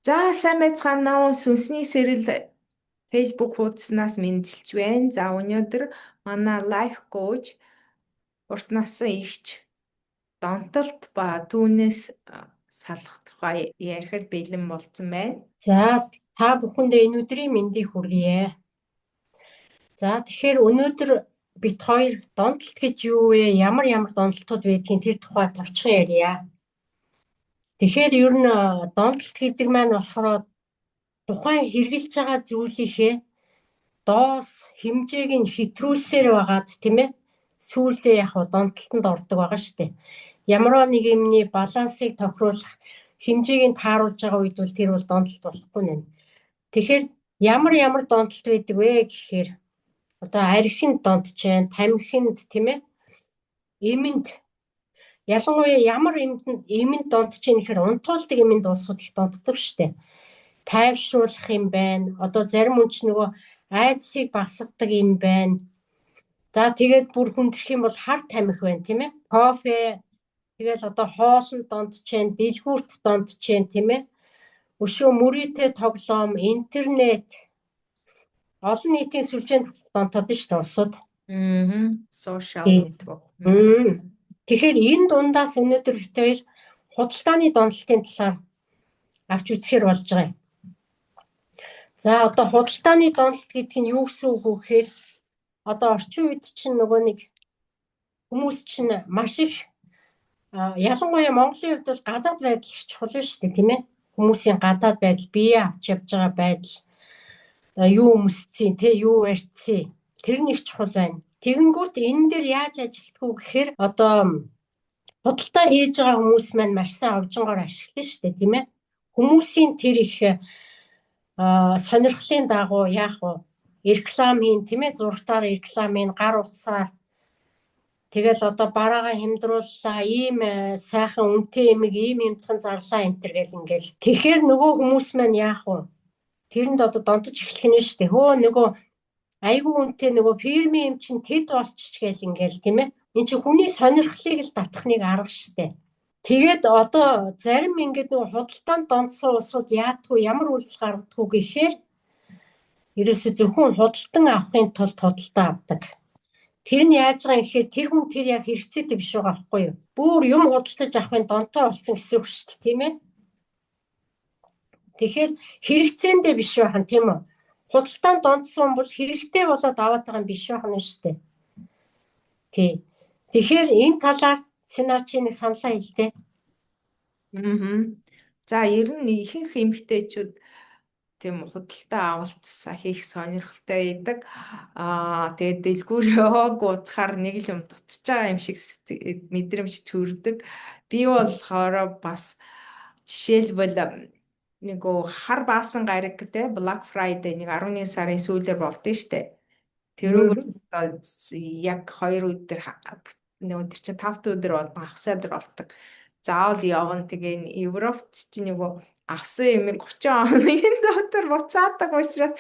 За сайн байцгаана уу сүнсний сэрэл Facebook хуудаснаас мэдчилж байна. За өнөөдөр манай лайф коуч урт насны ихч Донтолт ба түүнээс салах тухай ярихад бэлэн болсон байна. За та бүхэндээ энэ өдрийн мэндийг хүргье. За тэгэхээр өнөөдөр бит хоёр донтолт гэж юу вэ? Ямар донтолтууд байдгийг тэр тухай товчхон ярья. Тэгэхээр ер нь донтолт гэдэг маань болохоор тухайн хэрэгжилж байгаа зүйлийнхээ доос хэмжээг нь хэтрүүлсээр байгаад тийм ээ. Сүүлдээ яг донтолтонд ордог байгаа шүү дээ. Ямар нэг юмний балансыг тохируулах хэмжээг нь тааруулж байгаа үед бол тэр бол донтолт болохгүй нэ. Тэгэхээр ямар донтолт байдаг вэ гэхээр одоо архинд донтож байна, тамхинд тийм ээ. Эмэнд ялангуяа ямар эмэнд донтож ийн гэхээр унтуулдаг эмэнд улсууд их донтдог шүү дээ. Тайвшруулах юм байна. Одоо зарим хүн ч нөгөө айдсыг багасгадаг юм байна. За тэгээд бүр хүндрэх юм бол хар тамхи байна тийм ээ. Кофе тэгэл одоо хоолнд донтож байна, дэлгүүрт донтож байна тийм ээ. Өшөө мөрөөдөө тоглоом, интернет олон нийтийн сүлжээнд донтоод шүү дээ улсууд. Social network. Тэгэхээр энэ дундаас өнөөдөр бит хоёр худалдааны донтолтын талаар авч үзэхээр болж байгаа юм. За одоо худалдааны донтолт гэдэг нь юу гэсэн үг вэ гэхээр одоо орчин үед чинь нөгөө нэг хүмүүс чинь маш их ялангуяа Монголын хувьд бол гадаад байдал их чухал шүү дээ тийм ээ. Хүмүүсийн гадаад байдал, бие авч явж байгаа байдал, юу өмсцیں, тэ юу барьцیں, тэр нь их чухал байна. Тэгэнгүүт энэ дээр яаж ажилтдаг вэ гэхээр одоо худалдаа хийж байгаа хүмүүс маань маш сайн овжонгоор ашиглана шүү дээ тийм ээ. Хүмүүсийн тэр их сонирхлын дагуу яах вэ? Реклам хийн тийм ээ, зургатаар реклам хийн, гар утсаар. Тэгэл одоо бараагаа хямдрууллаа, ийм сайхан үнэтэй эмэг, ийм юмтхан зарлаа энэ төр гэл ингээл. Тэгэхээр нөгөө хүмүүс маань яах вэ? Тэрэнд одоо донтож эхлэх нь шүү дээ. Хөө нөгөө айгүй үнэтэй нөгөө фирмийн юм чинь тэд болчих гэл ингээл тийм ээ. Энд чинь хүний сонирхлыг л татахныг арга шүү дээ. Тэгээд одоо зарим ингээд нөгөө худалдаанд донтсон улсууд яадгүй ямар үйлдэл гаргадгүй гэхээр ерөөсө зөвхөн худалдан авахын тулд худалдаа авдаг. Тэр нь яаж байгаа юм гэхээр тэр хүн тэр яг хэрэгцээтэй биш байгаа байхгүй юу? Бүр юм худалдаж авахын донтоо болсон гэсэн үг шүү дээ, тийм ээ. Тэгэхээр хэрэгцээндээ биш байх нь тийм үү? Худалдаанд донтсон бол хэрэгтэй болоод аваад байгаа юм биш байх нь шүү дээ. Тий. Тэгэхээр энэ талаар Цэнаар чи нэг саналаа хэлдэ. За ер нь ихэнх эмэгтэйчүүд тийм худалдаа авалтсаа хийх сонирхолтой байдаг. Тэгээд дэлгүүрөө гутахаар нэг л юм дутж байгаа юм шиг мэдрэмж төрдөг. Би болохоор бас жишээлбэл нөгөө хар баасан гараг гэдэг Black Friday нэг 11 сарын сүүлээр болдсон шүү дээ. Тэрүүгээр яг 2 өдөр нөгөө тэр чинь 5 өдөр болон хагас өдөр болдог. Заавал явна. Тэгээ Европт чинь нөгөө авсан юм 30 хоногийн дотор буцаадаг учраас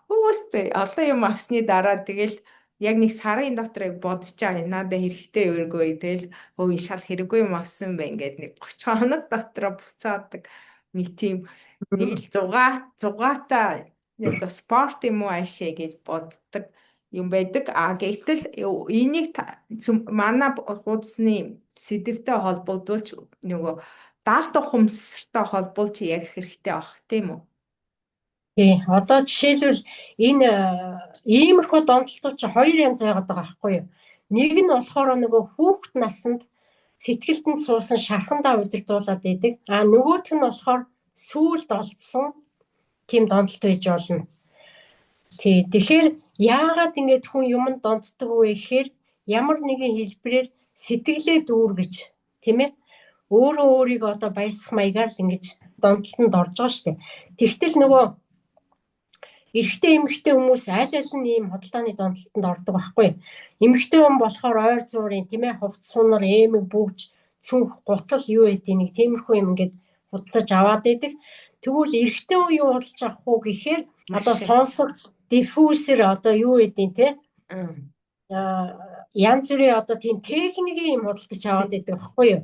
үстэй олон юм авсны дараа тэгэл яг нэг сарын дотор бодож байгаа надад хэрэгтэй өргөө тэгэл шал хэрэггүй юм авсан бай ингээд нэг 30 хоног дотор буцаадаг нэг тийм нэг л зугаатай нэг спорт юм уу ашиг гэж боддог юм байдаг. Гэтэл энийг манай хуудасны сэдвтэй холбогдуулж нөгөө даалт ухамсартай холбуулж ярих хэрэгтэй баг тийм үү? Тий. Одоо жишээлбэл энэ иймэрхүү донтолтууд чи хоёр янз байгаад байгаа байхгүй юу? Нэг нь болохоор нөгөө хүүхэд наснд сэтгэлдэнд суусан шархандаа удирдуулаад байдаг. Нөгөөх нь болохоор сүүлд олдсон тийм донтолт байж болно. Тий. Тэгэхээр яагаад ингэж хүн юмд донтдог вэ гэхээр ямар нэгэн хэлбэрээр сэтгэлээ дүүргэж тийм ээ өөрөө өөрийгөө одоо баясгах маягаар л ингэж донтолтонд орж байгаа шүү дээ. Тэгтэл нөгөө эрэгтэй эмэгтэй хүмүүс аль нь ийм худалдааны донтолтонд ордог байхгүй. Эмэгтэй хүн болохоор ойр зуурын тийм ээ хувц сунар, эмэг бүгж, цүнх, гутал юу гэдэг нэг тиймэрхүү юм ингэж худалдаж аваад байдаг. Тэгвэл эрэгтэй хүн юу худалдаж авах уу гэхээр одоо сонсогч диффузер одоо юу гэдэг те янз бүрийн одоо тийм техникийн юм худалдаж аваад байдаг байхгүй юу?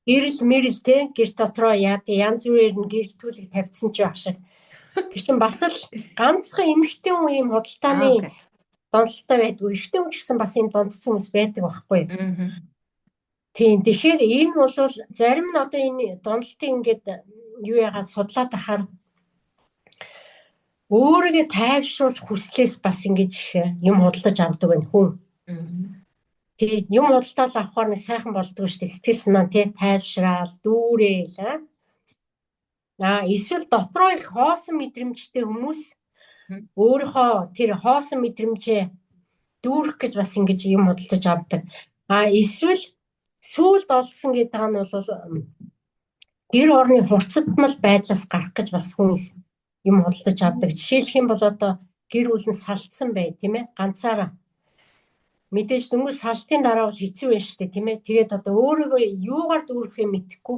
Гэрэл мэрэл те гэр дотроо яад янз бүрээр нь гэрэлтүүлэг тавьдсан ч байх шиг. Тэр чинь бас л ганцхан эмэгтэй хүн ийм худалдааны Окей. донтолтой байдгүй. Эрэгтэй хүн ч гэсэн бас ийм донтсон хүмүүс байдаг байхгүй юу? Мгм. Тийм. Тэгэхээр энэ бол зарим нь одоо энэ донтолтын ингээд юу яагаад судлаад ахаар өөрийгөө тайвшруулах хүслээс бас ингэж их юм худалдаж авдаг байна хүн. Мгм. Тийм. Юм худалдаад авахаар нэг сайхан болдгоо шүү дээ. Сэтгэл санаа тий тайвшраал, дүүрээл эсвэл дотроо их хоосон мэдрэмжтэй хүмүүс өөрийнхөө тэр хоосон мэдрэмжээ дүүрэх гэж бас ингэж юм худалдаж авдаг. Эсвэл сүүлд олдсон гэдэг нь бол гэр орны хурцтмал байдлаас гарах гэж бас хүн юм худалдаж авдаг. Жишээлх юм бол одоо гэр бүл нь салцсан бай, тийм ээ? Ганцаараа. Мэдээж дөнгөж салтын дараа бол хэцүү байна шүү дээ, тийм ээ? Тэгээд одоо өөрийгөө юугаар дүүрэхээ мэдэхгүй.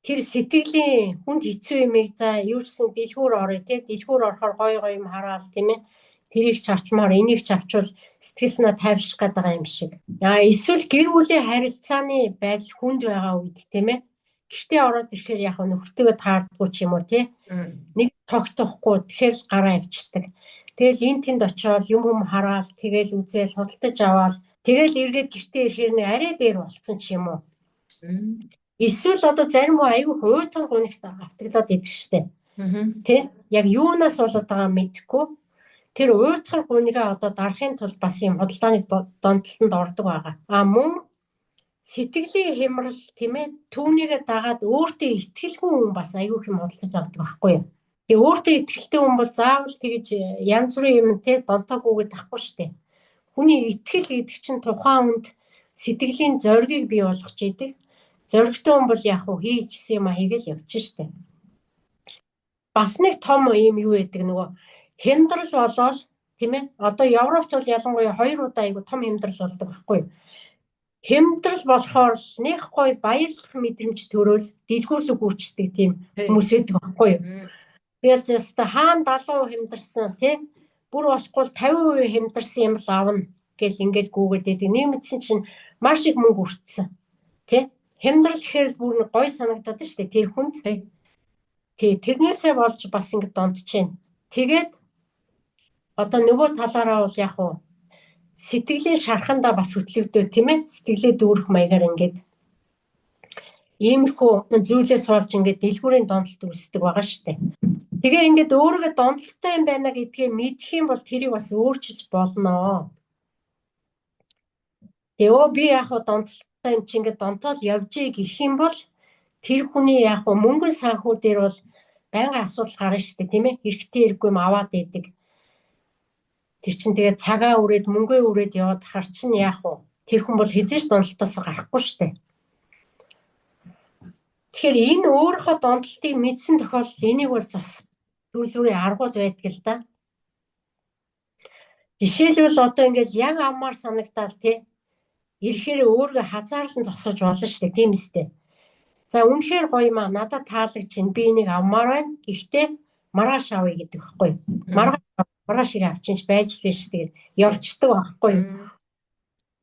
Тэр сэтгэлийн хүнд хэцүү юмыг за юу гэсэн дэлгүүр орё, тийм ээ? Дэлгүүр орохоор гой юм хараал, тийм ээ? Тэрийг ч авчмаар энийг ч авчвал сэтгэл санаа тайвшрах гэдэг юм шиг. Эсвэл гэр бүлийн харилцааны байдал хүнд байгаа үед, тийм ээ? Гэртээ ороод ирэхээр яг нөхөртөө таардгүй ч юм уу тий. Нэг тогтохгүй тэгэхээр гараа авчдаг. Тэгэл эн тэнд очиод юм хараал тэгэл үзэл худалдаж аваад тэгэл эргээд гэртээ ирэхээр нэг арай дээр болцсон ч юм уу. Эсвэл одоо зарим хүн аюу хуйтан гунигт автагдаад идэг штэ. Тий. Яг юунаас болоод байгаа мэдэхгүй. Тэр уйтхан гунигаа одоо дарахын тулд бас юм худалдааны донтолтонд ордог байгаа. Мөн сэтгэлийн хямрал тийм ээ түүнийгээ дагаад өөртөө итгэлгүй хүн бас аюух юм худалдаж авдаг байхгүй юу. Тэгээ өөртөө итгэлтэй хүн бол заавал тэгж янз бүрийн юм те донтоогүйгээд тахгүй штэ. Хүний итгэл гэдэг чинь тухайн хүнд сэтгэлийн зоригийг бий болгож идэг. Зоригтой хүн бол яг хөө хийж гисэн юм хийгээл явчих штэ. Бас нэг том юм юу гэдэг нөгөө хямдрал болоод тийм ээ одоо Европт бол ялангуяа 2 удаа айгу том хямдрал болдог байхгүй юу. Хямдрал болохоор нэг гой баярлах мэдрэмж төрөөл дэлгүүрлэг гүйцэтгэдэг тийм хүмүүс байдаг байхгүй юу. Тэгэл зөвхөн хаана 70% хямдарсан тий бүр болохгүй 50% хямдарсан юм л авна гэл ингээл гүгээд байдаг. Нэмэтсэн чинь маш их мөнгө өртсөн. Тий хямдрал гэхээр бүр гой санагдаад шүү дээ тэр хүнд. Тий тэрнээсээ болж бас ингэ донтчихээн. Тэгээд одоо нөгөө талаараа бол яг уу сэтгэлийн шархандаа бас хөтлөгдөв тийм ээ сэтгэлээ дүүрэх маягаар ингээд иймэрхүү зүйлээс болж ингээд дэлгүүрийн донтолт үүсдэг байгаа шүү дээ. Тэгээ ингээд өөрийгөө донтолтой юм байна гэдгээ мэдэх юм бол тэрийг бас өөрчилж болно. Тэгээ би яг хаа донтолтой юм чи ингээд донтоод явжээ гэх юм бол тэр хүний яг хаа мөнгөн санхүү дээр бол байнгын асуудал гарна шүү дээ тийм ээ хэрэгтэй хэрэггүй юм аваад идэг. Тэр чинь тэгээ цагаа үрээд мөнгөө үрээд яваад хар чинь яах вэ? Тэр хүн бол хизээш донтолтоос гарахгүй шүү дээ. Тэгэхээр энэ өөрийнхөө донтолтыг мэдсэн тохиолдолд энийг бол зас төрөлхтний аргууд байдаг л да. Жишээлбэл одоо ингээд яг аммаар санагдаал тий ирэхээр өөргөө хазаарлан зогсож болно шүү дээ тийм үстэй. За үнэхээр гоё юм аа надад таалагч чинь би энийг авмаар байна. Гэхдээ маргааш авъя гэдэг байхгүй. Маргааш ирээ авчинч байж л биш тэгээд явцдаг байхгүй.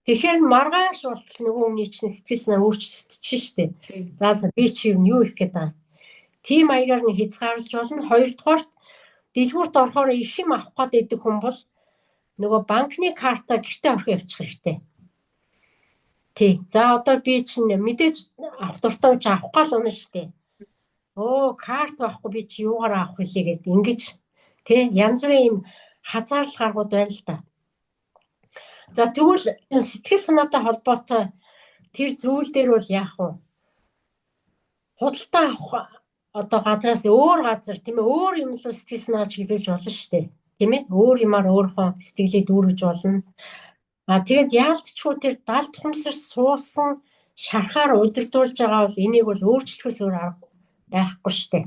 Тэгэхээр маргааш болтол нөгөө хүний чинь сэтгэл санаа өөрчлөгдчихнэ шүү дээ. За би чи юу их гэдэг. Тийм маягаар нэг хязгаарлаж болно. Хоёрдугаарт дэлгүүрт орохоор их юм авах гэдэг хүн бол нөгөө банкны картаа гэртээ орох явчих хэрэгтэй. Тий. За одоо би чинь мэдээж авах дуртай ч авах гал унаа шүү дээ. Карт байхгүй би чи юугаар авах вэ гэдэг ингэж тий янз бүрийн юм хазаарлах аргууд байна л да. За тэгвэл сэтгэл санаатай холбоотой тэр зүйл дээр бол яах вэ? Худалдаа авах одоо газраас өөр газар тийм ээ өөр юм л сэтгэл санаа чиглүүлж болно шүү дээ. Тийм ээ өөр юмар өөрийнхөө сэтгэлийг дүүргэж болно. Тэгээд яалтчгүй тэр далд хумсар суусан шархаар удирдуулж байгаа бол энийг бол өөрчлөхөөс өөр арга байхгүй шүү дээ.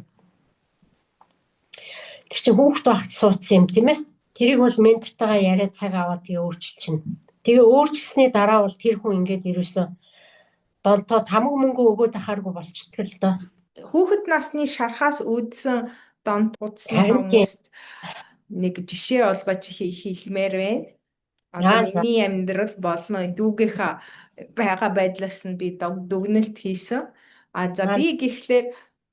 Тэр чинь хүүхд багт суудсан юм тийм ээ. Тэрийг бол ментортойгоо яриад цаг аваад тэгээ өөрчилчихнэ. Тэгээ өөрчилсөний дараа бол тэр хүн ингээд ерөөсөө донтоод хамаг мөнгө өгөөд ахааргүй болчихдаг л доо. Хүүхэд насны шархаас үүдсэн донт утасны хүмүүст нэг жишээ олгож хэлмээр байна. Одоо За. миний амьдрал болно дүүгийнхаа байгаа байдлаас нь би дүгнэлт хийсэн. За би гэхлээр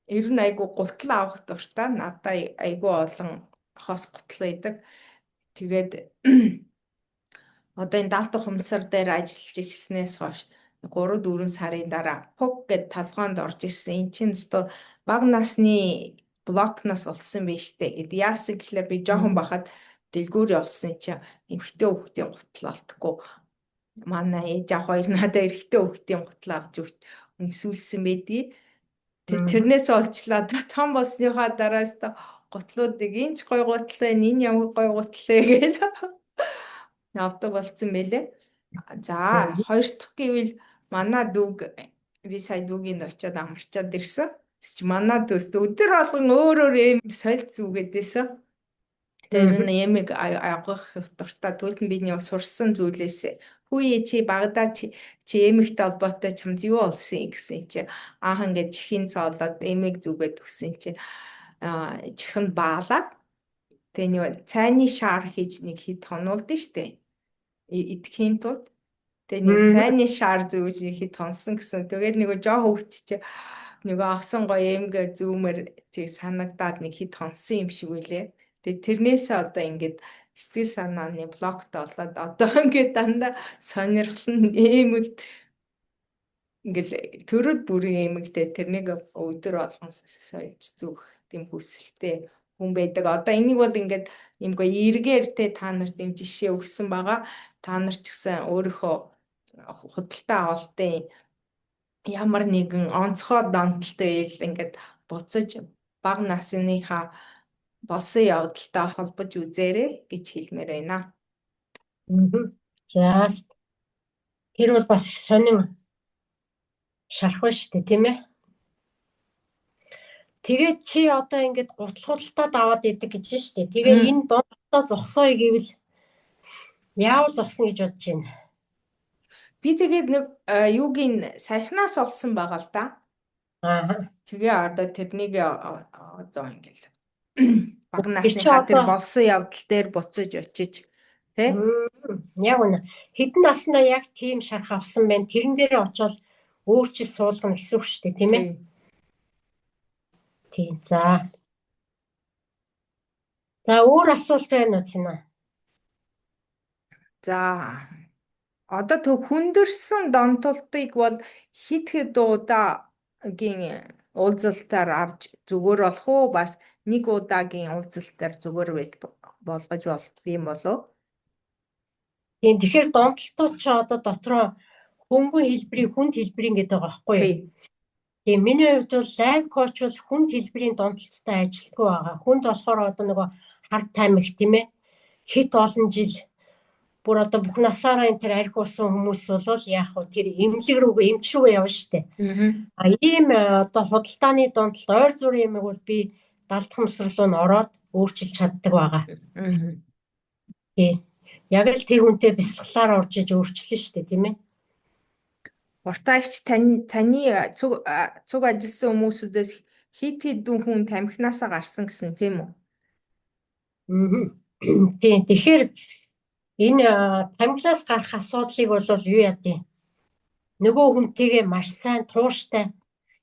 ер нь айгу гутал авах дуртай. Надаа айгу олон хос гутал байдаг. Тэгээд одоо энэ даалт ухамсар дээр ажиллаж ирснээс хойш 3-4 сарын дараа пук гэд талхоонд орж ирсэн. Эн чинь өстой бага насны блокноос олсон байж тээ. Гэд яасан гэхлээр би жоохон бахад дэлгүүр явсан чинь эмэгтэй хүүхдийн гутал олдохгүй. Манай ээж ах хоёр надад эрэгтэй хүүхдийн гутал авч өгч өмсүүлсэн байдгийг. Тэрнээс олчлаа том болсныхаа дараас та гутлуудыг энэ ч гой гутал байна, энэ ямар гой гутал вэ гэж авдаг болсон байлээ. За хоёр дахь гэвэл манай дүүг би сая дүүгийн очиод амарчаад ирсэн. Чи манай төст өдөр болгон өөр эм соль зүгээд байсан. Тэр нь эмиг агах дуртай төлөв нь бидний сурсан зүйлээс хүүе чи багада чи эмигтэй холбоотой чамд юу олсон гэсэн чи аах ингээд чихийн цоолоод эмиг зүгээд өгсөн чи чихэнд баалаад тэгээ нэг цайны шар хийж нэг хэд хонуулд нь штэ идэхийн тулд тэгээ нэг цайны шар зүүж нэг хэд хонсон гэсэн. Тэгээд нэг жоо хөвгт чи нөгөө авсан гоё эмгээ зүүмэр тийг санагдаад нэг хэд хонсон юм шиг үлээ. Тэгээд тэрнээсээ одоо ингээд сэтгэл санааны блокт болоод одоо ингээд дандаа сонирхол нь эмэгт ингээд төрөд бүрийн эмэгтэй тэрнийг өдөр болгон сольж зүөх тийм хүсэлтэй хүн байдаг. Одоо энийг бол ингээд юмгүй эргээр те та нарт юм жишээ өгсөн байгаа. Та нар ч гэсэн өөрийнхөө худалдаа авалтын ямар нэгэн онцгой донтолтой ил ингээд буцаж бага насныхаа болсон явдалтай холбож үзээрэй гэж хэлмээр байна. За тэр бол бас их сонин шарах ба штэ тийм ээ. Тэгээд чи одоо ингээд гутлахудалтад аваад идэг гэж штэ. Тэгээ энэ донтолтой зогсооё гэвэл яавал зогсно гэж бодож байна. Би тэгээд нэг юугийн сахинаас олсон байгаа л да. Тэгээ одоо тэрнийг одоо ингээл бага насныхаа тэр болсон явдал дээр буцаж очиж тий. Яг үнэ. Хэдэн наснаа яг тийм шарах авсан байна. Тэрэн дээрээ очиод өөрчил суулгана гэсэн үг шүү дээ, тийм ээ? Тийм. За өөр асуулт байна уу Цэна? За одоо төв хүндэрсэн донтолтыг бол хэд удаагийн уулзалтаар авч зүгээр болох уу? Бас нэг удаагийн уулзалтаар зүгээр болгож болдгийм болов? Тийм. Тэгэхээр донтолтууд ч одоо дотроо хөнгөн хэлбэрийн хүнд хэлбэрийн гэдэг байгаа байхгүй юу? Тийм. Миний хувьд бол лайф коуч бол хүнд хэлбэрийн донтолттой ажилтгүй байгаа. Хүнд болохоор одоо нөгөө хард таймх тийм ээ? Хит олон жил бүр одоо бүх насаараа энэ тэр арх урсан хүмүүс бол яах вэ? Тэр эмнэлэг рүүгээ эмч рүүгээ явна штэ. Ийм одоо худалдааны донтолт ойр зургийн юмыг бол би далд хамсрал руу н ороод өөрчилж чаддаг байгаа. Тийм. Яг л тэр хүнтэй бясалгалаар орж иж өөрчлөн штэ тийм ээ. Уртаагч таны цуг ажилласан хүмүүсүүдээс хит хэдэн хүн тамхинасаа гарсан гэсэн тийм үү? Тийм. Тэгэхээр энэ тамхинаас гарах асуудлыг бол юу яадیں۔ Нөгөө хүнтэйгээ маш сайн тууштай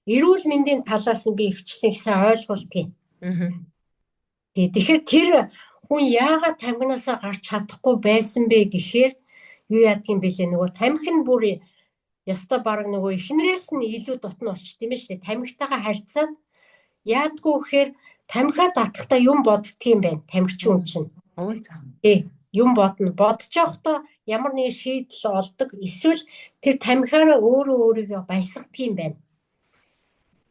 эрүүл мэндийн талаас нь би ихчлэн сайн ойлгуулдаг. Тэгэхээр тэр хүн яагаад тамхинаасаа гарч чадахгүй байсан бэ гэхээр юу яадгийн бэлээ нөгөө тамхин бүр ёстой баг нөгөө эхнэрээс нь илүү дотн болчих тийм ээ шүү дээ. Тамхитайгаа харьцаад яадгүй гэхээр тамхиа татахтаа юм боддгийм байна. Тамхичин хүн чинь. Тий. Юм бодно. Бодож явахдаа ямар нэг шийдэл олдог. Эсвэл тэр тамхиараа өөрийгөө баясгадаг юм байна.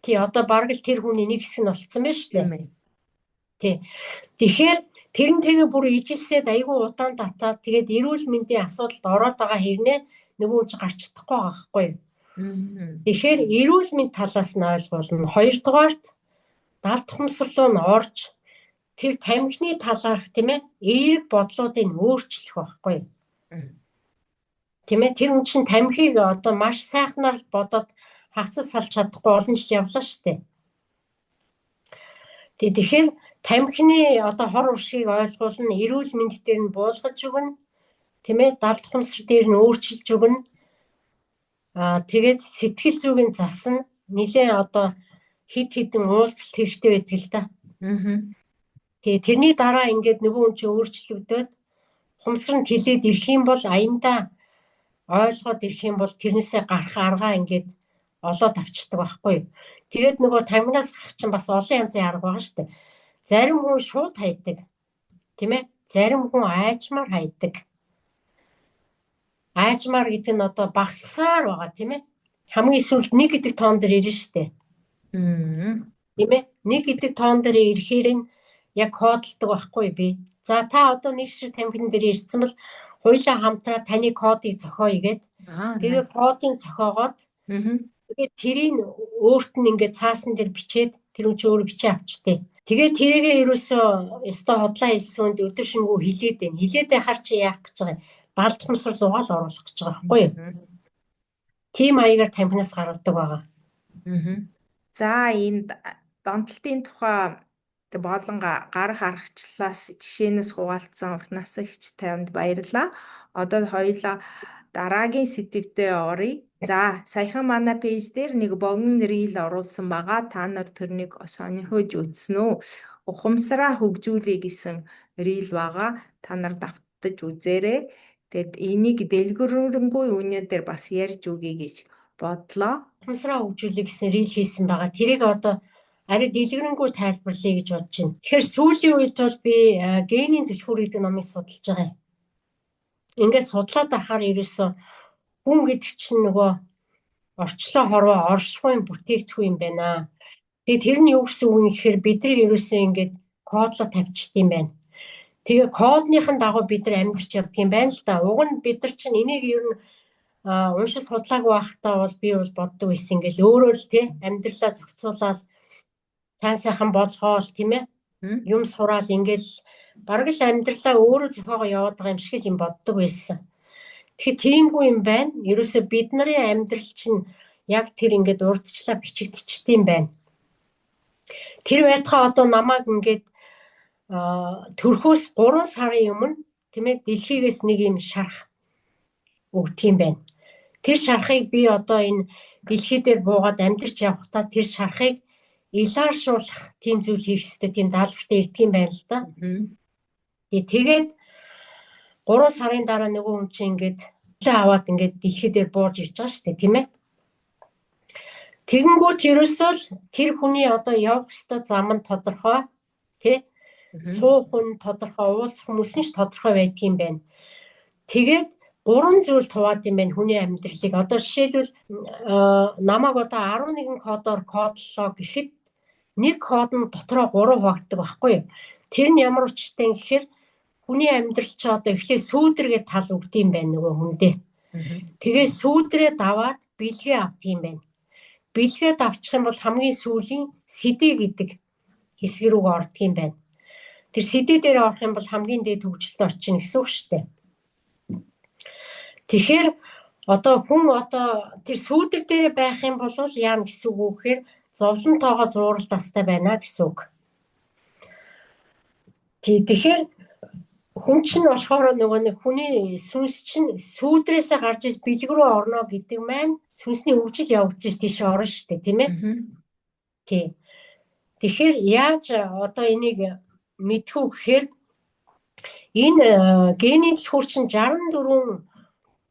Тий. Одоо баг л тэр хүний нэг хэсэг нь болцсон байна шүү дээ. Тий. Тэгэхээр тэрнтэйгээ бүр ижилсээд айгүй удаан татаад тэгээд эрүүл мэндийн асуудалд ороод байгаа хэрнээ нөгөө хүн гарч чадахгүй байгаа байхгүй юу? Тэгэхээр эрүүл мэнд талаас нь ойлгуулна. Хоёрдугаарт далд ухамсар руу н орж тэр тамхины талаарх тийм ээ эерэг бодлуудыг өөрчлөх байхгүй юу? Тийм ээ тэр хүн чинь тамхиг одоо маш сайхнаар бодоод хагасаж салж чадахгүй олон жил явлаа штэ. Тэгэхээр тамхины одоо хор уршиг ойлгуулна, эрүүл мэнд дээр нь буулгаж өгнө. тийм ээ далд хумсар дээр нь өөрчилж өгнө. Тэгээд сэтгэл зүйн зас нь нэлээ одоо хид хідэн уулзалт хэрэгтэй байдаг л да. Тэгээ тэрний дараа ингээд нөгөө хүн чинь өөрчлөгдөд хумсар нь тэлээд ирэх юм бол аяндаа ойлгоод ирэх юм бол тэрнээсээ гарах аргаа ингээд олоод авчдаг байхгүй. Тэгээд нөгөө таминаас гарах чинь бас олон янзын арга байгаа шүү дээ. Зарим хүн шууд хайдаг. Тийм ээ? Зарим хүн айжмаар хайдаг. Айжмаар гэдэг нь одоо багсгасаар байгаа тийм ээ? Хамгийн сүүлд 1 гэдэг тоон дээр ирнэ шүү дээ. Тийм ээ? 1 гэдэг тоон дээр ирэхээр нь яг кодолдог байхгүй би. За та одоо нэг шиг тамхин дээр ирсэн бол хоёулаа хамтраа таны кодыг зохиоё гэд. Тэгээ кодыг зохиогоод тэгээд тэрийг өөрт нь ингээд цаасан дээр бичээд тэр үн чи өөрөө бичиж авчтээ. Тэгээд тэрийгээ ерөөсөө ёстой хотлоо хэлсэнд өдөр шингүү хилээд байна. Хилээд байхаар чи яах гэж байгаа юм? Далд хумсрал угаал оруулах гэж байгаа байхгүй юу? Тим маягаар тамхинаас гаргадаг байгаа. За энэ донтолтын тухай болон гарах аргачлалаас жишээнээс хуваалцсан урт насагч танд баярлалаа. Одоо хоёулаа дараагийн сэдвтээ оръё. За саяхан манай пэйж дээр нэг богино рил оруулсан байгаа. Та нар тэрнийг сонирхож үзсэн үү? Ухамсараа хөгжүүлэе гэсэн рил байгаа. Та нар давтаж үзээрэй. Тэгэд энийг дэлгэрэнгүй үнэ дээр бас ярьж өгье гэж бодлоо. Ухамсараа хөгжүүлэе гэсэн рил хийсэн байгаа. Тэрийг одоо арай дэлгэрэнгүй тайлбарлая гэж бодож байна. Тэгэхээр сүүлийн үед бол би генийн түлхүүр гэдэг номыг судалж байгаа юм. Ингээд судлаад ахаар ерөөсөө хүн гэдэг чинь нөгөө орчлоо хорвоо оршихуйн бүтээгдэхүүн юм байна. Тэгээ тэр нь юу гэсэн үг юм гэхээр бидний ерөөсөө ингээд кодлоо тавьчихд юм байна. Тэгээ кодныхын дагуу бид нар амьдарч явдаг юм байна л да. Уг нь бид нар чинь энийг ер нь уншиж судлаагүй байхдаа бол би бол боддог байсан ингээл өөрөө л тий амьдралаа зохицуулаад сайхан бодгоол тийм ээ юм сураал ингээл бараг л амьдралаа өөрөө зохиогоо яваад байгаа юм шиг юм боддог байсан. Тэгэхээр тиймгүй юм байна. Ерөөсөө бид нарын амьдрал чинь яг тэр ингээд урдчлаа бичигдчихдээ юм байна. Тэр байтугай одоо намайг ингээд төрхөөс 3 сарын өмнө тийм ээ дэлхийгээс нэг юм шарах өгдөг юм байна. Тэр шарахыг би одоо энэ дэлхий дээр буугаад амьдарч явахдаа тэр шарахыг илааршуулах тийм зүйл хийх хэрэгтэй тийм даалгавартай ирдэг юм байна л да. Тэгээд 3 сарын дараа нөгөө хүн чинь ингээд аваад ингээд дэлхий дээр буурж ирж байгаа шүү дээ тийм ээ. Тэгэнгүүт ерөөсөө л тэр хүний одоо явах ёстой зам нь тодорхой тий суух нь тодорхой уулзах хүмүүс нь ч тодорхой байдаг юм байна. Тэгээд 3 зүйл туваад юм байна хүний амьдралыг. Одоо жишээлбэл намайг одоо 11 кодоор кодлоо гэхэд нэг код нь дотроо 3 хуваагддаг байхгүй юу? Тэр нь ямар учиртай юм гэхээр хүний амьдрал чи одоо эхлээ сүйдргээ тал өгд юм байна нөгөө хүндээ. Тэгээ сүйдрээ даваад бэлгээ авд юм байна. Бэлгээд авчих юм бол хамгийн сүүлийн сэдэ гэдэг хэсэг рүү ордог юм байна. Тэр сэдэ дээр орох юм бол хамгийн дээд хөгжилд очих гэсэн үг шүү дээ. Тэгэхээр одоо хүн одоо тэр сүйдэр дээр байх юм бол яа гэсэн үг вэ гэхээр зовлон тоогоо зуурал тастай байна гэсэн үг. Тэгэхээр хүн чинь болохоор нөгөө нэг хүний сүнс чинь сүйдрээсээ гарч иж бэлэг рүү орно гэдэг маань сүнсний хөгжил явагдаж тийш орно шүү дээ тийм ээ. Тий. Тэгэхээр яаж одоо энийг мэдхүү гэхээр энэ генийн түлхүүр чинь 64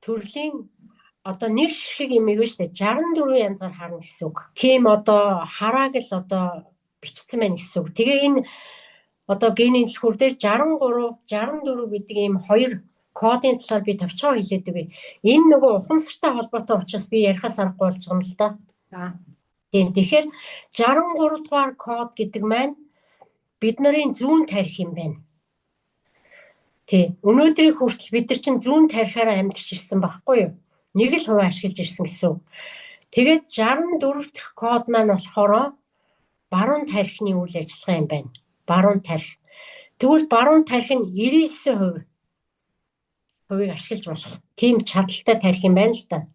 төрлийн одоо нэг ширхэг юм ийм шүү дээ 64 янзаар харна гэсэн үг. Тийм одоо харааг л одоо бичсэн байна гэсэн үг. Тэгээ энэ одоо генийн түлхүүр дээр 64 гэдэг ийм хоёр кодын талаар би товчхон хэлээд өгье. Энэ нөгөө ухамсартай холбоотой учраас би ярихаас аргагүй болж байгаа юм л да. Тэгэхээр 63 дугаар код гэдэг маань бид нарын зүүн тарих юм байна. Тий. Өнөөдрийг хүртэл бид нар чинь зүүн тарихаараа амьдарч ирсэн байхгүй юу? Нэг л хувь ашиглаж ирсэн гэсэн үг. Тэгээд 64 дахь код маань болохоор баруун тарихны үйл ажиллагаа юм байна. Баруун тарих. Тэгвэл баруун тарих нь 99% хувийг ашиглаж болох тийм чадaltaй тарих юм байна л да.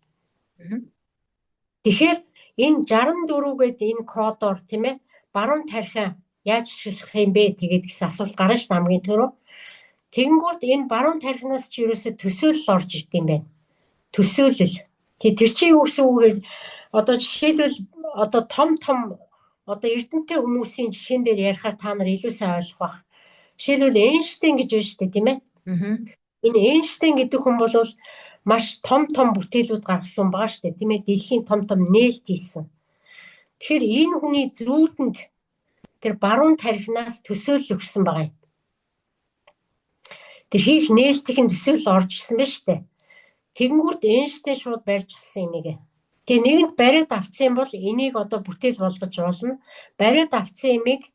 Тэгэхээр энэ 64 гэдэг энэ кодоор тийм ээ баруун тарихаа яаж ашиглах юм бэ тэгээд гэсэн асуулт гарна ш хамгийн түрүү. Тэгэнгүүт энэ баруун тархинаас ч ерөөсө төсөөлөл орж ирд юм байна. Төсөөлөл. Тэр чинь юу гэсэн үг вэ? Одоо жишээлбэл одоо том одоо эрдэмтэй хүмүүсийн жишээн дээр ярихаар та нар илүү сайн ойлгох бах. Жишээлбэл Эйнштейн гэж байна шүү дээ, тийм ээ? Энэ Эйнштейн гэдэг хүн бол маш том бүтээлүүд гаргасан байгаа шүү дээ, тийм ээ? Дэлхийн том нээлт хийсэн. Тэгэхээр энэ хүний зүйтэнд тэр баруун тархинаас төсөөлөл өгсөн байгаа юм. Тэр хийх нээлтийн төсөөлөл орж ирсэн байна шүү дээ. Тэгэнгүүт Эйнштейн шууд барьж авсан энийг. Тэгээ нэгэнд бариад авсан юм бол энийг одоо бүтээл болгож болно. Бариад авсан юмыг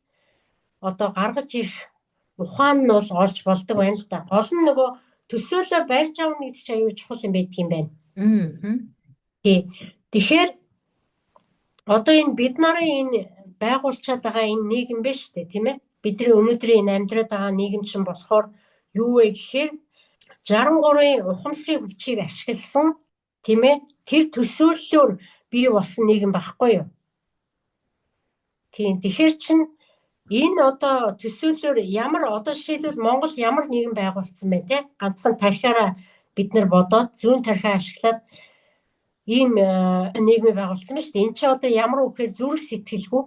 одоо гаргаж ирэх ухаан нь бол орж болдог байна л да. Гол нь нөгөө төсөөлөө барьж авна гэдэг чинь аюул чухал юм байдаг юм байна. Тэгэхээр одоо энэ бид нарын энэ байгуулчаад байгаа энэ нийгэм байна шүү дээ, тийм ээ? Бидний өнөөдрийн энэ амьдраад байгаа нийгэм чинь болохоор юу вэ гэхээр 63-ын ухамсарын хүчийг ашигласан, тийм ээ? Тэр төсөөллөөр бий болсон нийгэм байхгүй юу? Тийм. Тэгэхээр чинь энэ одоо төсөөллөөр ямар одоо жишээлбэл Монгол ямар нийгэм байгуулсан бэ те? Ганцхан тархиараа бид нар бодоод зүүн тархиа ашиглаад ийм нийгмийг байгуулсан байна шүү дээ. Энд чи одоо ямар үхээр зүрх сэтгэлгүй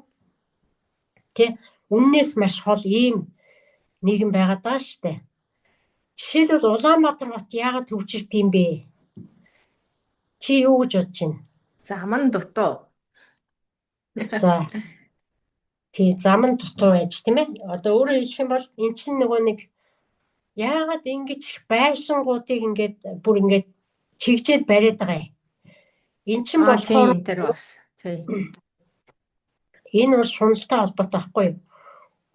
те? Үннээс маш хол ийм нийгэм байгаад байгаа шүү дээ. Жишээлбэл Улаанбаатар хот яагаад төвчилт юм бэ? Чи юу гэж бодож байна? Зам нь дутуу. За. Тий, зам нь дутуу байж тийм ээ. Одоо өөрөөр хэлэх юм бол эн чинь нөгөө нэг яагаад ингэж их байшингуудыг ингээд бүр ингээд чигжээд бариад байгаа юм. Эн чинь болохоор тэр бас. Тий. Энэ бол шуналтай холбоотой байхгүй юу?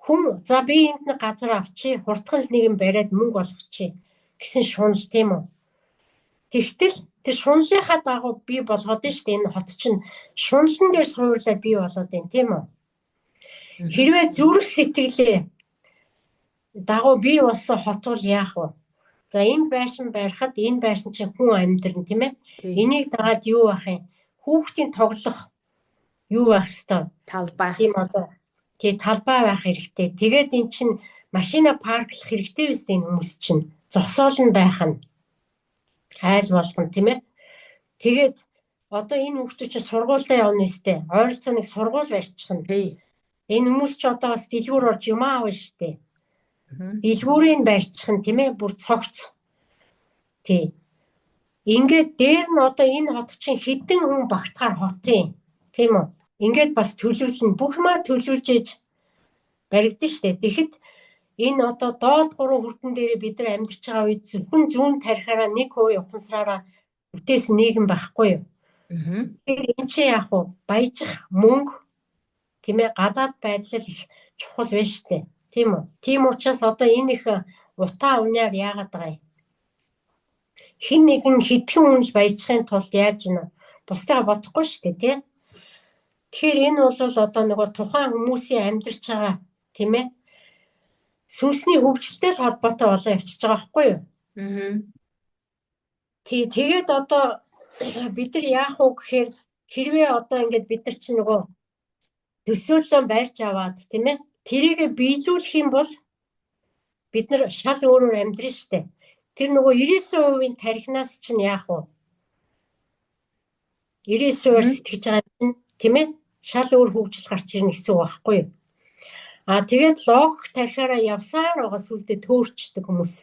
Хүн за би энд нэг газар авчи, хурдхан нэгэн бариад мөнгө олгочих гэсэн шунал тийм үү? Тэгтэл тэр шунлынхаа дагуу бий болгоод нь шүү дээ. Энэ хот чинь шунлан дээр суурлаад бий болоод байна тийм үү? Хэрвээ зүрх сэтгэлээ дагуу бий болсон хот бол яах вэ? За энд байшин барихад энэ байшин чинь хүн амьдрын тийм ээ? Энийг дагаад юу байх юм? Хүүхдийн тоглох юу байх ёстой? Талбай. Тийм одоо тий талбай байх хэрэгтэй. Тэгээд эн чинь машина парклах хэрэгтэй биз дээ энэ хүмүүс чинь. Зогсоол нь байх нь. Айл болгон тийм ээ. Тэгээд одоо энэ хүүхдүүд чинь сургуультай явна өстэй. Ойролцоо нэг сургууль барьчих нь. Тий. Энэ хүмүүс ч одоо бас дэлгүүр орж юм аавна штэ. Дэлгүүрийг барьчих нь тийм ээ. Бүр цогц. Тий. Ингээд дээр нь одоо энэ хот чинь хэдэн хүн багтахаар хот юм. Тийм үү? Ингээд бас төлөвлөн бүх маа төлөвлөж ээж баригдсан штэ. Тэгэхэд энэ одоо доод 3 хүрдэн дээр бид нар амьдарч байгаа үед зөвхөн зүүн тарихаараа нэг хувь ухамсараараа бүтээсэн нийгэм байхгүй юу? Тэгэхээр энэ чинь яг уу баяжих мөнгө тийм ээ гадаад байдал их чухал байна штэ. Тийм үү? Тийм учраас одоо энэ их утаа униар яагаад байгаа юм? Хин нэгэн хэдхэн хүн л баяжихын тулд яаж гинэ? Бусдаа бодохгүй штэ тий. Тэгэхээр энэ бол одоо нөгөө тухайн хүмүүсийн амьдарч байгаа тийм ээ сүнсний хөгжилтэй холбоотой болоо явчихж байгаа байхгүй юу? Тий, тэгээд одоо бид нар яах вэ гэхээр хэрвээ одоо ингээд бид нар чинь нөгөө төсөөллөө барьж аваад тийм ээ тэрийгэ биелүүлэх юм бол бид нар шал өөрөөр амьдрын штэ. Тэр нөгөө 99% тархинаас чинь яах вэ? 99%-аар сэтгэж байгаа юм тийм ээ шал өөр хөгжил гарч ирнэ гэсэн үг байхгүй юу? Тэгээд логик тархиараа явсаар байгаа сүлдээ төөрчдөг хүмүүс.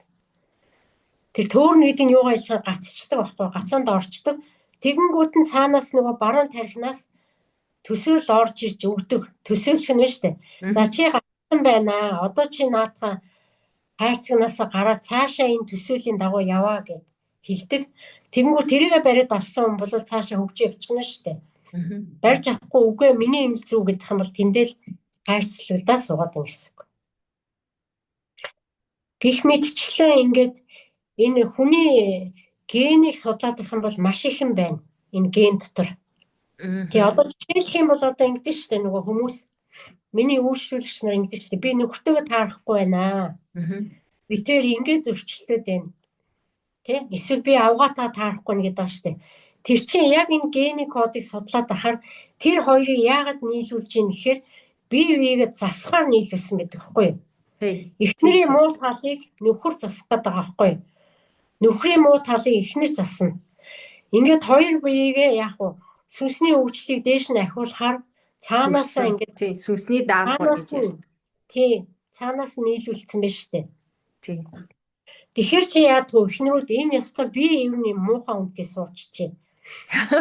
Тэр төөрнө гэдэг нь юугаа хэлж гацчдаг байхгүй гацаанд орчдөг. Тэгэнгүүт нь цаанаас нөгөө баруун тархинаас төсөөл орж ирж өгдөг. Төсөөлөх нь шүү дээ. За чи гацсан байна. Одоо чи наадхан хайрцагнаас гараад цаашаа энэ төсөөлийн дагуу яваа гэд хэлдэг. Тэгэнгүүт тэрийгэ бариад авсан хүн бол цаашаа хөгжиж явчихна шүү дээ. Барьж авахгүй үгүй миний энэ л зүг гэдэг юм бол тэндэл хайрцлуудаа суугаад байна гэсэн үг. Гэх мэтчлэн ингээд энэ хүний генийг судлаад их юм бол маш их юм байна. Энэ ген дотор. Тэгээ одоо жишээлх юм бол одоо ингэдэж штэ нөгөө хүмүүс миний үйлчлүүлэгч нар ингэдэж штэ би нөхөртөөгөө таарахгүй байна. Би тэр ингэ зөрчилдөд байна. Тэ? Эсвэл би авгаатаа таарахгүй нэг гэдэг штэ. Тэр чинь яг энэ гений кодыг судлаад ахаар тэр хоёрыг яагаад нийлүүлж ийн гэхээр бие биегээ засахаар нийлүүлсэн байдаг хгүй юу? Тий. Эхнэрийн муу талыг нөхөр засах гэдэг байгаа байхгүй юу? Нөхрийн муу талыг эхнэр засна. Ингээд хоёр биеигээ яг уу сүнсний өвчлөлийг дээш нь ахиулахаар цаанаасаа ингээд тий сүнсний даалгавар гэж ярьдаг. Тий, цаанаас нь нийлүүлсэн байж тээ. Тий. Тэгэхээр чи яадгүй эхнэрүүд энэ ёстой би евний муухай үнтэй суучжээ.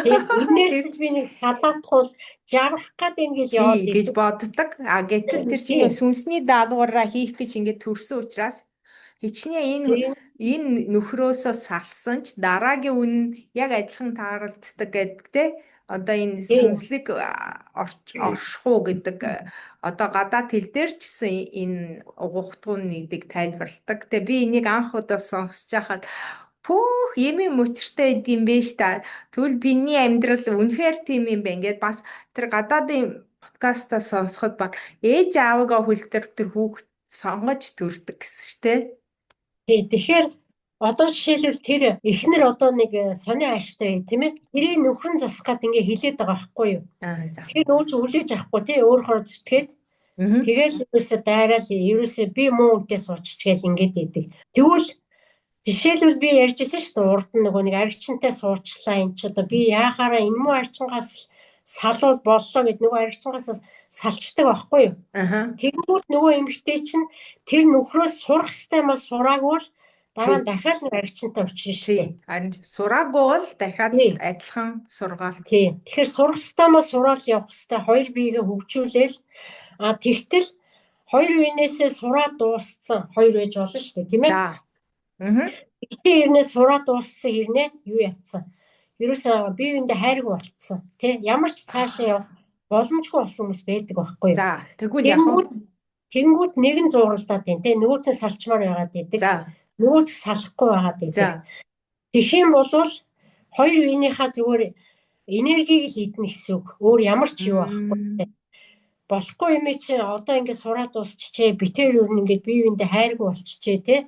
Тэгээд энэс би нэг салаатхуул жаргах гээд ингэж яваад гэж боддог. Гэтэл тэр чинь сүнсний даалгавраа хийх гэж ингэж төрсөн учраас хичнээн энэ нөхрөөсөө салсан ч дараагийн үн яг адилхан тааралддаг гэдэг те. Одоо энэ сүнслэг оршихуу гэдэг одоо гадаад хэл дээр ч гэсэн энэ угуухтгуун нэгдэг тайлбарладаг. Тэгээ би энийг анх удаа сонсож байхад пөөх юм мөчртэй идэм биш та. Тэгвэл биний амьдрал үнэхээр тийм юм байна. Ингээд бас тэр гадаадын подкастаа сонсоход баг ээж аавыгаа хүлдэр тэр хүүхд сонгож төрдөг гэсэн шүү дээ. Тэгэхээр одоо жишээлбэл тэр эхнэр одоо нэг сони ааштай тийм ээ. Тэрийг нөхрөн засах гээд ингээ хилээд байгаа байхгүй юу? Тэгэхээр нөөч үлээж авахгүй тий өөрөөр зүтгээд тэгэл ерөөсө дайраал ерөөсө би муу үнтэй сууччихгээл ингээд идэг. Тэгвэл жишээлбэл би ярьжсэн шүү дээ урд нь нөгөө нэг аригчинтай суурчлаа энэ ч одоо би яахаараа энэ муу аригчингаас салууд боллоо гэд нөгөө аригчингаас салчдаг байхгүй юу? Тэгэнгүүт нөгөө эмэгтэй чинь тэр нөхрөөс сурах системээс сураагүй л дараа нь дахиад нэг аригчинтай учрна шүү дээ. Харин сураагүй бол дахиад адилхан сургаал. Тэгэхээр сурах системээс сураал явах хэрэгтэй. Хоёр биегээ хөгжүүлээл тэгтэл хоёр биенээсээ сураад дууссан хоёр байж болно шүү дээ, тийм ээ? Ихтэй ирнээс сураад дууссан хэрнээ юу ятсан? Ерөөсөө бие биендээ хайргүй болцсон. Тэ ямар ч цаашаа явах боломжгүй болсон хүмүүс байдаг байхгүй юу? Тэнгүүд нэг нь зууралдаад байна. Тэ нөгөөт нь салчмаар байгаад байдаг. Нөгөөт салахгүй байгаад байдаг. Тэгэх юм бол хоёр биенийхээ зүгээр энергийг л идэх гэсэн үг. Өөр ямар ч юу байхгүй. Болохгүй юм чи одоо ингээд сураад дуусчихээ битээр өрн ингээд бие биендээ хайргүй болчихжээ тий.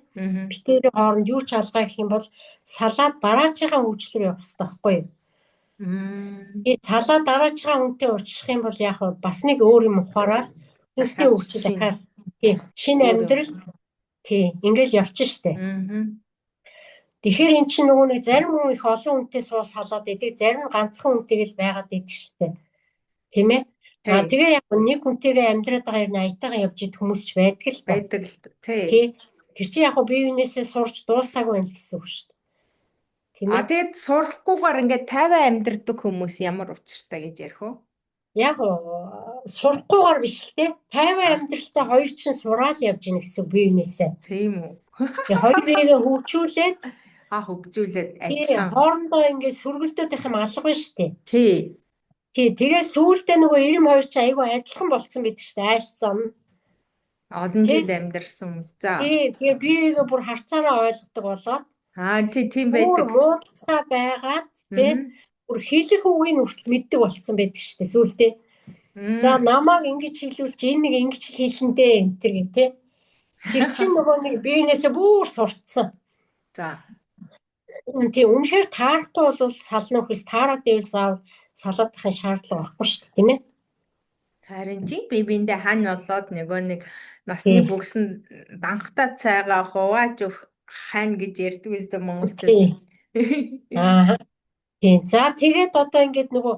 Битээр хооронд юу ч алгаа гэх юм бол салаад дараачийн хөгжлөөр явах хэрэгтэй байхгүй юу? Салаад дараачийн үнтэй уучлах юм бол яг бас нэг өөр юм ухаараа сүнсний хөгжил ахаар тий шинэ амьдрал тий ингээд явчих штэ. Тэгэхээр эн чинь нөгөө нэг зарим хүн их олон үнтэй суус салаад идэг, зарим нь ганцхан үнтэйг л байгаад идэг штэ. Тийм ээ? Тэгээ яг нэг хүнтэйгээ амьдраад байгаа юм аятайгаа явж идэх хүмүүс ч байдаг л тий. Тэр чинь яг бие биенээсээ сурч дуусаагүй юм л гэсэн үг шүү дээ. Тийм ээ. Тэгээд сурахгүйгээр ингээд 50 амьдрдаг хүмүүс ямар учиртай гэж ярих вэ? Яг сурахгүйгээр биш л тий. 50 амьдралтай хоёр чинь сураал явж ийн гэсэн бие биенээсээ. Тийм үү. Тэгээ хоёр биегээ хөгжүүлээд адилхан хоорондоо ингээд сүргэлдээд байх юм алга байна шүү дээ. Тий, тэгээ сүүлдээ нөгөө 92 чи айгүй адилхан болцсон байдаг шүү дээ. Аашсан. Олон жил амьдарсан хүмүүс. Тэгээ биегээ бүр харцаараа ойлгодог болоод. Тийм байдаг. Бүр муудцаа байгаад бүр хэлэх үгийг хүртэл мэддэг болцсон байдаг шүү дээ сүүлдээ. За намайг ингэж хэлүүлж энэ нэг ингэж хэлэндээ энэ төр гэх тий. Тэр чинь нөгөө нэг биенээсээ бүр сурцсан. Тийм үнэхээр таарахгүй бол сална үхээс таараад ивэл заавал салаад тахын шаардлага байхгүй шүү дээ, тийм ээ? Харин тийм бие биендээ хань болоод нөгөө нэг насны бүгсэн данхтай цайгаа хувааж өгөх хань гэж ярьдаг үстэй монголчууд. Тийм. За тэгээд одоо ингээд нөгөө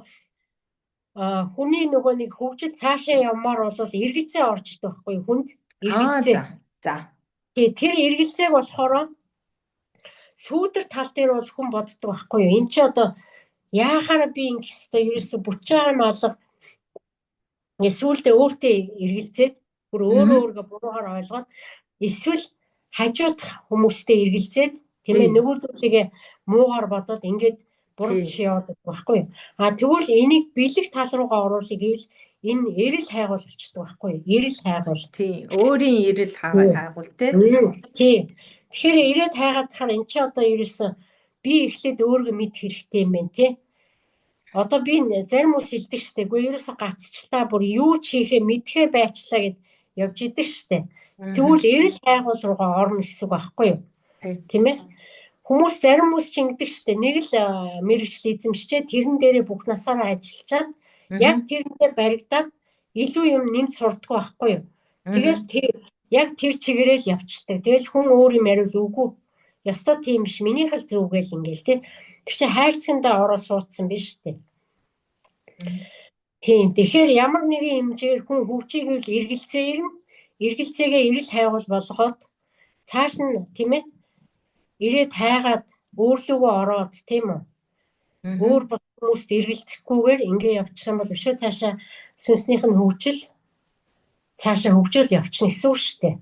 хүний нөгөө нэг хөгжил цаашаа явмаар бол эргэлзээ орж идэх байхгүй хүнд эргэлзээ. Тэгээд тэр эргэлзээг болохоор сүүдэр тал дээр бол хүн боддог байхгүй юу? Энд чи одоо яахаараа би ингэх ёстой ерөөсө бүчээр малга сүүлдээ өөртөө эргэлзээд бүр өөрөө буруугаар ойлгоод эсвэл хажуудах хүмүүстэй эргэлзээд тийм ээ нөгөөдөлийгээ муугаар бодоод ингээд буруу жишээ яваад байдаг байхгүй юу? Тэгвэл энийг бэлэг тал руугаа оруулъя гэвэл энэ эрэл хайгуул болчихдог байхгүй юу? Эрэл хайгуул. Тийм. Өөрийн эрэл хайгуул тийм. Тэгэхээр ирээд хайгаад тахаар эн чи одоо ерөөсө би эхлээд өөргөө мэд хэрэгтэй юм байна тий. Одоо би зарим хүмүүс хэлдэг штэ. Үгүй ерөөсө гацчлаа бүр юу ч хийхээ мэдхээ байчлаа гэд явж идэг штэ. Тэгвэл эрэл хайгуул руугаа орно гэсэн үг байхгүй юу? Тийм ээ. Хүмүүс зарим хүмүүс ч ингэдэг штэ. Нэг л мэрэгжил эзэмшчээ тэрэн дээрээ бүх насаараа ажиллачаад яг тэрэндээ баригдаад илүү юм нэмж сурдггүй байхгүй юу? Тэгэл Яг тэр чигээрээ л явчихдаг. Тэгэл хүн өөр юм яриул үгүй. Ёстой тийм биш. Минийх л зүгэл ингээл тий. Тэр чинь хайрцагтаа ороо суудсан биш үү? Тийм. Тэгэхээр ямар нэгэн хэмжээгээр хүн хөгжийг л эргэлзээр нь эргэлзээгээ эрэл хайгуул болгоод цааш нь тийм ээ ирээд хайгаад өөрлөгөө ороод тийм үү? Өөр бос хүмүүст эргэлзэхгүйгээр ингэ явчих юм бол өшөө цаашаа сүнснийх нь хөгжил цаашаа хөгжөөл явчихна гэсэн үг шүү дээ.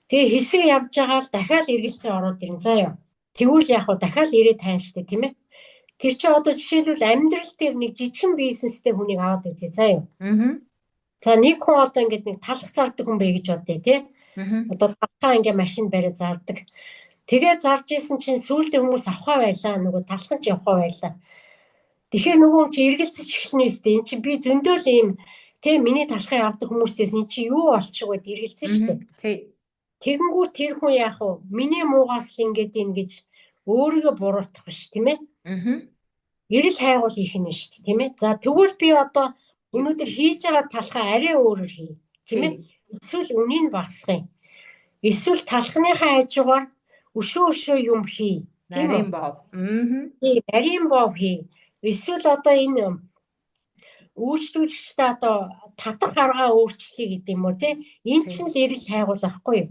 Тэгээ хэсэг явж байгаа л дахиад эргэлзээ ороод ирнэ заа юу. Тэгвэл яг хуу дахиад ирээд тайн шүү дээ тийм ээ. Тэр чинь одоо жишээлбэл амьдрал дээр нэг жижигхэн бизнестэй хүнийг аваад үзье заа юу. За нэг хүн одоо ингээд нэг талах зардаг хүн бай гэж бодъё тий. Одоо талхаа ингээд машин бариад зардаг. Тэгээ зарж исэн чинь сүүлдээ хүмүүс авахаа байлаа нөгөө талхан ч явахаа байлаа. Тэгэхээр нөгөө хүн чи эргэлзэж эхэлнэ үстэй. Энд чи би зөндөөл ийм тий миний талхын авдаг хүмүүсээс эн чи юу болчих вэ гэд эргэлзэн штэ. Тий. Тэгэнгүүт тэр хүн яах вэ? Миний муугаас л ингэж ингэж өөрийгөө буруутгах биш тийм ээ. Эрэл хайгуул хийх нь шүү дээ тийм ээ. За тэгвэл би одоо өнөөдөр хийж байгаа талхаа арай өөрөөр хий тийм ээ. Эсвэл үнийг багасгах юм. Эсвэл талхныхаа хажуугаар өшөө юм хий. Нарийн бов. Тийм нарийн бов хий. Эсвэл одоо энэ үйлчлүүлэгчтэй одоо татах аргаа өөрчлөе гэдэг юм уу тийм. Энэ чинь л эрэл хайгуул байхгүй юу?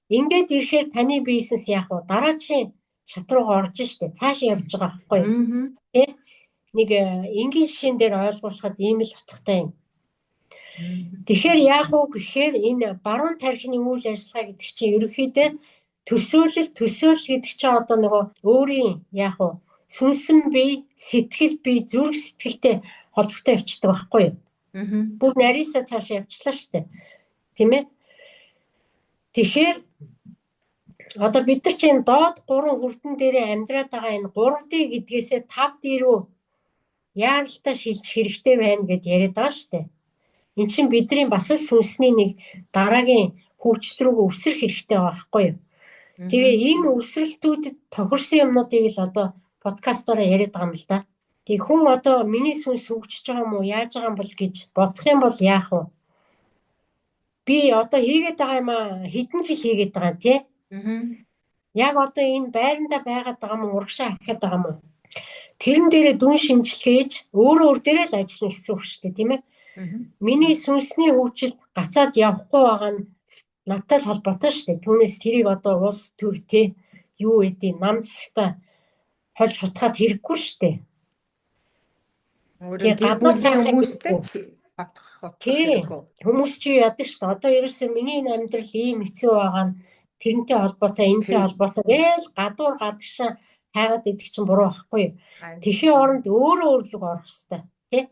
Ингээд ирэхээр таны бизнес яах вэ? Дараачийн шат руугаа орж штэ. Цаашаа явж байгаа байхгүй юу? Тэ? Нэг энгийн шишин дээр ойлгуулахад ийм л утгатай юм. Тэгэхээр яах вэ гэхээр энэ баруун тархины үйл ажиллагаа гэдэг чинь ерөнхийдөө төсөөлөл гэдэг чинь одоо нөгөө өөрийн яах вэ? Сүнсэн бие, сэтгэл бие, зүрх сэтгэлтэй холбоотой явчихдаг байхгүй юу? Бүх нарийсаа цаашаа явчлаа штэ. Тийм ээ? Тэгэхээр одоо бид нар чинь доод 3 хүрдэн дээрээ амьдраад байгаа энэ 3D гэдгээсээ 5D рүү яаралтай шилжих хэрэгтэй байна гэд яриад байгаа шүү дээ. Энд чинь бидний бас л сүнсний нэг дараагийн хөгжил рүү өсрөх хэрэгтэй байгаа байхгүй юу? Тэгээ энэ өсрэлтүүдэд тохирсон юмнуудыг л одоо подкастаараа яриад байгаа юм л да. Тэг хүн одоо миний сүнс хөгжиж байгаа юм уу, яаж байгаа юм бол гэж бодох юм бол яах вэ? Би одоо хийгээд байгаа юм аа хэдэн жил хийгээд байгаа тий? Яг одоо энэ байранда байгаад байгаа юм урагшаа ахиад байгаа юм. Тэрэн дээрээ дүн шинжилгээж өөр дээрээ л ажиллана гэсэн үг шүү дээ тийм ээ. Миний сүнсний хөгжил гацаад явахгүй байгаа нь надтай л холбоотой шүү дээ. Түүнээс тэрийг одоо улс төр тий юу гэдэг нам засагта холж хутгаад хэрэггүй шүү дээ. Өөрөөр гадуусын хүмүүстэй батгах хэрэггүй. Хүмүүс чи яадаг шүү дээ. Одоо ерөөсөө миний амьдрал ийм хэцүү байгаа нь тэрнтэй холбоотой, энэтэй холбоотой гээл гадуур гадагшаа хайгаад идэх чинь буруу байхгүй юу? Тэхийн оронд өөрөө өөрлөг орох хэрэгтэй, тий?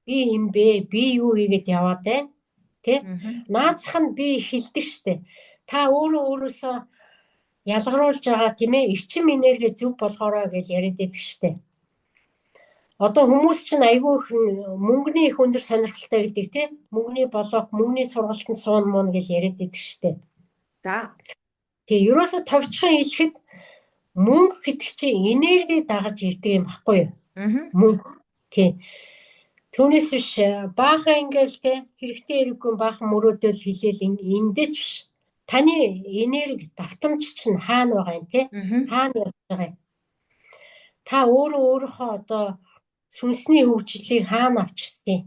Би юм бэ? Би юу хийгээд яваад байна? Тий? Наацх нь би эхэлдэг штэ. Та өөрөөсөө ялгаруулж байгаа тийм ээ? Эрчим энерги зөв болгоорой гэж яриад идэх штэ. Одоо хүмүүс чинь айгүй их мөнгөний их өндөр сонирхолтой гэдэг тий? Мөнгөний болоод мөнгөний сургалтанд суун мөн гэж яриад идэх штэ. За. Тэгээ ерөөсө товчхон хэлэхэд мөнгө гэдэг чинь энерги дагаж ирдэг юм баггүй юу? Мөнгө. Тий. Түүнээс биш баахан ингээл те хэрэгтэй хэрэггүй баахан мөрөөдөл хэлээл эндээс биш. Таны энерги давтамж чинь хаана байгаа юм те? Хаана явж байгаа юм? Та өөрийнхөө одоо сүнсний хөгжлийг хаана авчирсан?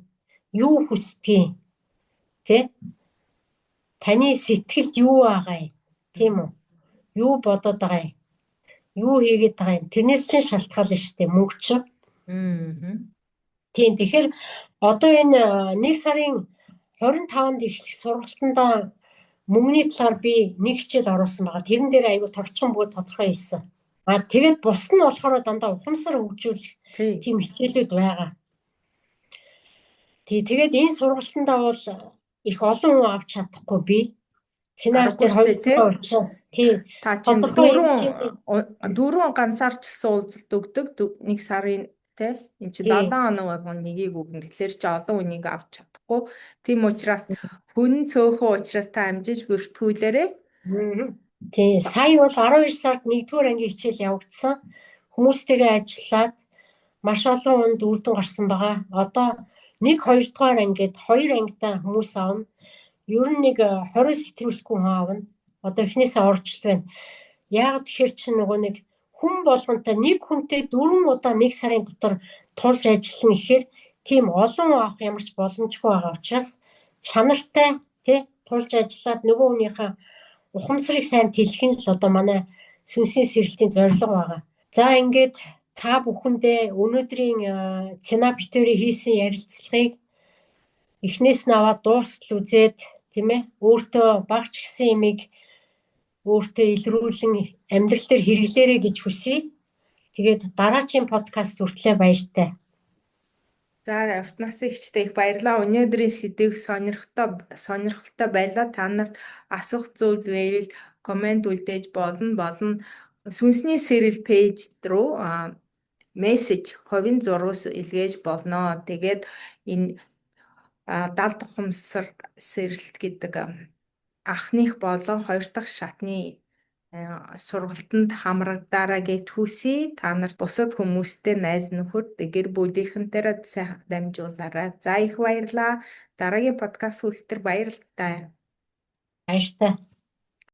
Юу хүсдэг? Тэ? Таны сэтгэлд юу байгаа юм? Тийм үү? Юу бодоод байгаа юм? Юу хийгээд байгаа юм? Тэрнээс чинь шалтгаална шүү дээ мөнгө чинь. Тийм тэгэхээр одоо энэ 1 сарын 25-нд эхлэх сургалтанда мөнгөний талаар би нэг хичээл оруулсан байгаа. Тэрэн дээр аюул товчхон бүгд тодорхой хийсэн. Тэгээд бус нь болохоор дандаа ухамсар хөгжүүлэх тийм хичээлүүд байгаа. Тэгээд энэ сургалтандаа бол их олон хүн авч чадахгүй би. Сценар дээр хоёрдугаар учраас та чинь дөрвөн ганцаарч уулзалт өгдөг 1 сарын тэ эн чинь 7 хоног нэгийг өгнө. Тэгэхээр чи олон үнийг авч чадахгүй. Тийм учраас хүн цөөхөн учраас та амжиж бүртгүүлээрэй. Тий, сая бол 12 сард 1-р ангийн хичээл явагдсан. Хүмүүстэйгээ ажиллаад маш олон хүнд үр дүн гарсан байгаа. Одоо 1-2 дугаар ангид 2 ангитай хүмүүс авна. Ер нь нэг 20 сэтгүүлгүй хүн аавна. Одоо эхнээсээ орчлт байна. Яагаад тэгэхээр чи нөгөө нэг хүн болгонтой нэг хүнтэй 4 удаа 1 сарын дотор тулж ажиллана гэхээр тийм олон авах ямар ч боломжгүй байгаа учраас чанартай тий тулж ажиллаад нөгөө хүнийхээ ухамсарыг сайн тэлэх нь л одоо манай сүнсийн сэрэлтийн зорилго байгаа. За ингээд та бүхэндээ өнөөдрийн Цэна битүүрийн хийсэн ярилцлагыг эхнээс нь аваад дуустал үзээд тийм ээ өөртөө багч гисэн имийг өөртөө илрүүлэн амьдрал дээр хэрэглээрэй гэж хүсье. Тэгээд дараагийн подкаст хүртлээр баяртай. За урт насны ихчтэй их баярлалаа. Өнөөдрийн сэдв сонирхолтой байлаа. Та нарт асуух зүйл байвал комент үлдээж болно. Сүнсний сэрэл пэйж рүү мессеж хувийн зургаас илгээж болно. Тэгээд энэ далд ухамсар сэрэлт гэдэг анхных болон хоёр дахь шатны сургалтанд хамрагдаарай гэж хүсье. Та нарт бусад хүмүүстэй найз нөхөд гэр бүлийнхэнтэйгээ сайхан дамжуулаарай. За их баярлалаа. Дараагийн подкаст хүрэлтэр баярлалаа. Баяртай.